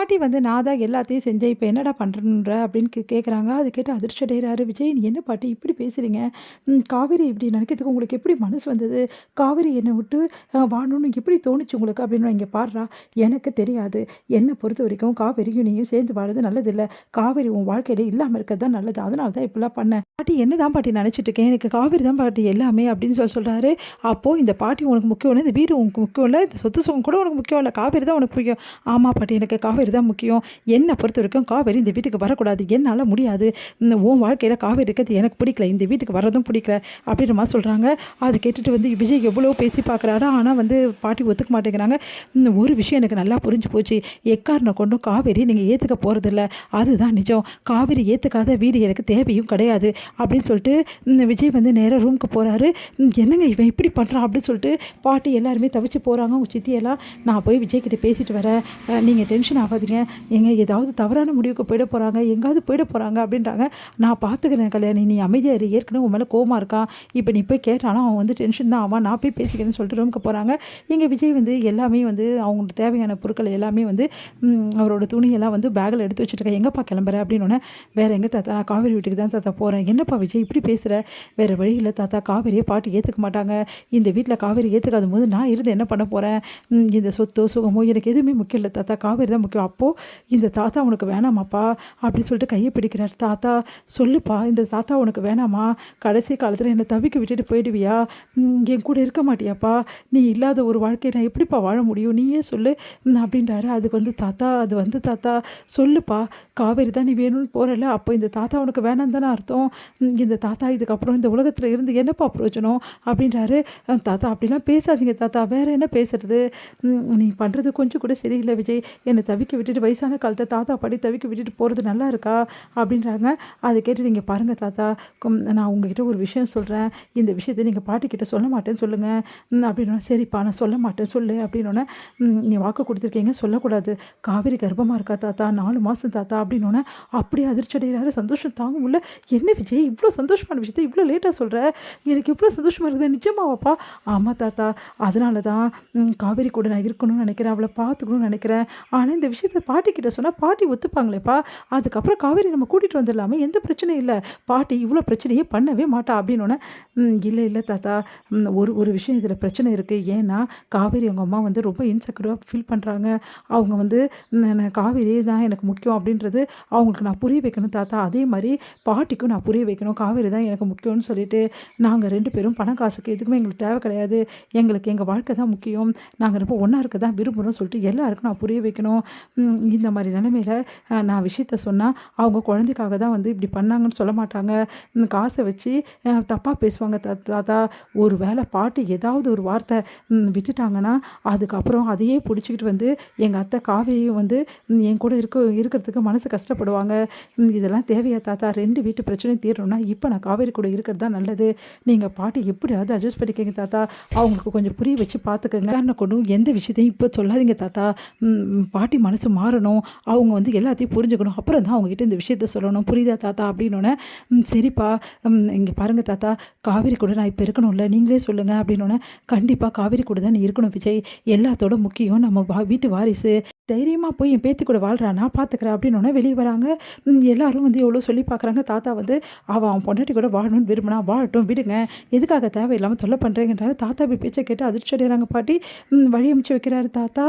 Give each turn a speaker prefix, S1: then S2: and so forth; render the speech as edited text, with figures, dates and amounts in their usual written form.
S1: பாட்டி வந்து நான் தான் எல்லாத்தையும் செஞ்சேன். இப்ப என்னடா பண்றன்ற அப்படின்னு கேட்குறாங்க. அது கேட்டு அதிர்ச்சி அடைகிறாரு விஜய். "நீ என்ன பாட்டி இப்படி பேசுறீங்க? காவேரி இப்படி நினைக்கிறதுக்கு உங்களுக்கு எப்படி மனசு வந்தது? காவேரி என்னை விட்டு வாழணும்னு எப்படி தோணுச்சு உங்களுக்கு?" அப்படின்னு. "இங்க பார்றா, எனக்கு தெரியாது. என்னை பொறுத்தவரைக்கும் காவேரியும் நீயும் சேர்ந்து வாழறது நல்லதில்ல. காவேரி உன் வாழ்க்கையில இல்லாம இருக்கிறது தான் நல்லது. அதனால தான் இப்படிலாம் பண்ணேன். பாட்டி என்னதான் பாட்டி நினைச்சிட்டு இருக்கேன். எனக்கு காவேரி தான் பாட்டி எல்லாமே" அப்படின்னு சொல்றாரு. "அப்போ இந்த பாட்டி உனக்கு முக்கியம் இல்ல, இந்த வீடு உனக்கு முக்கியம் இல்ல, இந்த சொத்து சுகம் கூட உனக்கு முக்கியம் இல்ல. காவேரி தான் உனக்கு முக்கியம்." "ஆமா பாட்டி, எனக்கு காவேரி தான் முக்கியம். என்ன பொறுத்தவரைக்கும் காவேரி இந்த வீட்டுக்கு வரக்கூடாது. என்னால முடியாது. உன் வாழ்க்கையில காவேரி இருக்கிறது எனக்கு பிடிக்கல. இந்த வீட்டுக்கு வர்றதும் பிடிக்கல." அப்படின்ற மாதிரி சொல்றாங்க. அதை கேட்டுட்டு வந்து விஜய் எவ்வளோ பேசி பார்க்குறாரு. ஆனா வந்து பாட்டி ஒத்துக்க மாட்டேங்கிறாங்க. ஒரு விஷயம் எனக்கு நல்லா புரிஞ்சு போச்சு. எக்காரணம் கொண்டும் காவேரி நீங்க ஏத்துக்க போறதில்ல. அதுதான் நிஜம். காவேரி ஏத்துக்காத வீடு எனக்கு தேவையும் கிடையாது." அப்படின்னு சொல்லிட்டு விஜய் வந்து நேரா ரூமுக்கு போறாரு. "என்னங்க இவன் இப்படி பண்றான்?" அப்படின்னு சொல்லிட்டு பாட்டி எல்லாருமே தவிச்சு போறாங்க. அவங்க சித்தியெல்லாம், "நான் போய் விஜய் கிட்ட பேசிட்டு வரேன். நீங்க டென்ஷன் ஆகாதீங்க. ஏங்க ஏதாவது தவறான முடிவுக்கு போயிட போறாங்க, எங்காவது போயிட போறாங்க" அப்படின்றாங்க. "நான் பார்த்துக்கிறேன் கல்யாணி, நீ அமைதியா இரு. ஏற்கனவே உன் மேலே கோவமா இருக்கான். இப்போ நீ போய் கேட்டாலும் அவன் வந்து டென்ஷன் தான் ஆவான். நான் போய் பேசிக்கிறேன்னு" சொல்லிட்டு ரூமுக்கு போறாங்க. இங்கே விஜய் வந்து எல்லாமே வந்து அவங்களுக்கு தேவையான பொருட்கள் எல்லாமே வந்து அவரோட துணியெல்லாம் வந்து பேக்கில் எடுத்து வச்சுட்டு, "எங்கப்பா கிளம்புற?" அப்படின்னோடனே, "வேற எங்கே தாத்தா, நான் காவேரி வீட்டுக்கு தான் தாத்தா போகிறேன்." "என்னப்பா விஜய் இப்படி பேசுகிற? வேறு வழி இல்லை தாத்தா, காவேரியை பாட்டி ஏற்றுக்க மாட்டாங்க. இந்த வீட்டில் காவேரி ஏற்றுக்காத போது நான் இருந்து என்ன பண்ண போகிறேன்? இந்த சொத்தோ சுகமோ எனக்கு எதுவுமே முக்கியம் இல்லை தாத்தா, காவேரி தான் முக்கியம்." "அப்போது இந்த தாத்தா உனக்கு வேணாமாப்பா?" அப்படின்னு சொல்லிட்டு கையை பிடிக்கிறார். "தாத்தா சொல்லுப்பா, இந்த தாத்தா உனக்கு வேணாமா? கடைசி காலத்தில் என்னை தவிக்க விட்டுட்டு போயிடுவியா? என் கூட இருக்க மாட்டியாப்பா? நீ இல்லாத ஒரு வாழ்க்கையை நான் எப்படிப்பா வாழ முடியும்? நீயே சொல்லு." அப்படின்றாரு. அதுக்கு வந்து, "தாத்தா அது வந்து தாத்தா சொல்லுப்பா, காவேரி தான் நீ வேணும்னு போகிறல, அப்போ இந்த தாத்தா உனக்கு வேணான்னு தானே அர்த்தம். இந்த தாத்தா இதுக்கப்புறம் இந்த உலகத்தில் இருந்து என்னப்பா பிரயோஜனம்?" அப்படின்றாரு. "தாத்தா அப்படிலாம் பேசாதீங்க தாத்தா, வேறு என்ன பேசுறது? நீ பண்ணுறது கொஞ்சம் கூட சரியில்லை விஜய். என்னை தவிக்க விட்டுட்டு வயசான காலத்தை தாத்தா பாட்டி தவிக்க விட்டுட்டு போகிறது நல்லா இருக்கா?" அப்படின்றாங்க. அதை கேட்டு, "நீங்கள் பாருங்கள் தாத்தா, நான் உங்ககிட்ட ஒரு விஷயம் சொல்கிறேன். இந்த விஷயத்தை நீங்கள் பாட்டிக்கிட்ட சொல்ல மாட்டேன்னு சொல்லுங்கள்." அப்படின்னா, "சரிப்பா நான் சொல்ல மாட்டேன் சொல்லு." அப்படின்னோடனே, "நீ வாக்கு கொடுத்துருக்கீங்க, சொல்லக்கூடாது. காவேரி கர்ப்பமாக இருக்கா தாத்தா, 4 மாதம் தாத்தா." அப்படின்னோடனே அப்படியே அதிர்ச்சி அடைகிறாரு. சந்தோஷம் தாங்க முடியல. "என்ன விஜய் இவ்வளோ சந்தோஷமான விஷயத்த இவ்வளோ லேட்டாக சொல்கிற? எனக்கு எவ்வளோ சந்தோஷமாக இருக்குது. நிஜமாவாப்பா?" "ஆமாம் தாத்தா, அதனால தான் காவேரி கூட நான் இருக்கணும்னு நினைக்கிறேன், அவளை பார்த்துக்கணும்னு நினைக்கிறேன். ஆனால் இந்த விஷயத்த பாட்டிக்கிட்ட சொன்னால் பாட்டி ஒத்துப்பாங்களேப்பா. அதுக்கப்புறம் காவேரி நம்ம கூட்டிகிட்டு வந்துடலாமே, எந்த பிரச்சனையும் இல்லை. பாட்டி இவ்வளோ பிரச்சனையே பண்ணவே மாட்டா." அப்படின்னோடனே, "இல்லை இல்லை தாத்தா, ஒரு ஒரு விஷயம் இதில் பிரச்சனை இருக்குது. ஏன்னா காவேரி அவங்க அம்மா வந்து ரொம்ப இன்செக்யூராக ஃபீல் பண்ணுறாங்க. அவங்க வந்து காவேரி தான் எனக்கு முக்கியம் அப்படின்றது அவங்களுக்கு நான் புரிய வைக்கணும் தாத்தா. அதே மாதிரி பாட்டிக்கும் நான் புரிய வைக்கணும், காவேரி தான் எனக்கு முக்கியம்னு சொல்லிட்டு. நாங்கள் 2 பேரும் பணம் காசுக்கு எதுக்குமே எங்களுக்கு தேவை கிடையாது. எங்களுக்கு எங்கள் வாழ்க்கை தான் முக்கியம். நாங்கள் ரொம்ப ஒன்றா இருக்க தான் விரும்புகிறோம் சொல்லிட்டு எல்லாருக்கும் நான் புரிய வைக்கணும். இந்த மாதிரி நிலைமையில் நான் விஷயத்த சொன்னால் அவங்க குழந்தைக்காக தான் வந்து இப்படி பண்ணாங்கன்னு சொல்ல மாட்டாங்க. காசை வச்சு தப்பாக பேசுவாங்க தாத்தா. ஒரு வேளை பாட்டி ஏதாவது ஒரு வார்த்தை விட்டுட்டாங்கன்னா அதுக்கப்புறம் அதையே பிடிச்சிக்கிட்டு வந்து எங்கள் அத்தை காவேரியும் வந்து என் கூட இருக்கிறதுக்கு மனசு கஷ்டப்படுவாங்க. இதெல்லாம் தேவையா தாத்தா? 2 வீட்டு பிரச்சனையும் தீரணும்னா இப்போ நான் காவேரி கூட இருக்கிறது தான் நல்லது. நீங்கள் பாட்டி எப்படியாவது அட்ஜஸ்ட் பண்ணிக்கங்க தாத்தா. அவங்களுக்கு கொஞ்சம் புரிய வச்சு பார்த்துக்கங்க. காரணம் கொண்டும் எந்த விஷயத்தையும் இப்போ சொல்லாதீங்க தாத்தா. பாட்டி மனசு மாறணும், அவங்க வந்து எல்லாத்தையும் புரிஞ்சுக்கணும், அப்புறம் தான் அவங்ககிட்ட இந்த விஷயத்த சொல்லணும். புரியுதா தாத்தா?" அப்படின்னோடனே, "சரிப்பா, இங்கே பாருங்கள் தாத்தா, காவேரி கூட நான் இப்போ இருக்கணும்ல, நீங்களே சொல்லுங்கள்." அப்படின்னோடனே, "கண்டிப்பாக காவேரி கூட தான் நீ இருக்கணும் விஜய். எல்லாத்தோட முக்கியம் நம்ம வீட்டு வாரிசு. தைரியமாக போய் என் பேத்தி கூட வாழ்றா, நான் பார்த்துக்கிறேன்." அப்படின்னோடனே வெளியே வராங்க. எல்லாரும் வந்து எவ்வளோ சொல்லி பார்க்குறாங்க. தாத்தா வந்து, அவன் பொண்டாட்டி கூட வாழணும்னு விரும்பினா வாழட்டும், விடுங்க. எதுக்காக தேவையில்லாமல் தொல்லை பண்ணுறீங்கன்றாரு. தாத்தா இப்படி பேச்சை கேட்டு அதிர்ச்சி அடைகிறாங்க பாட்டி. வழி அனுப்பிச்சு வைக்கிறாரு தாத்தா.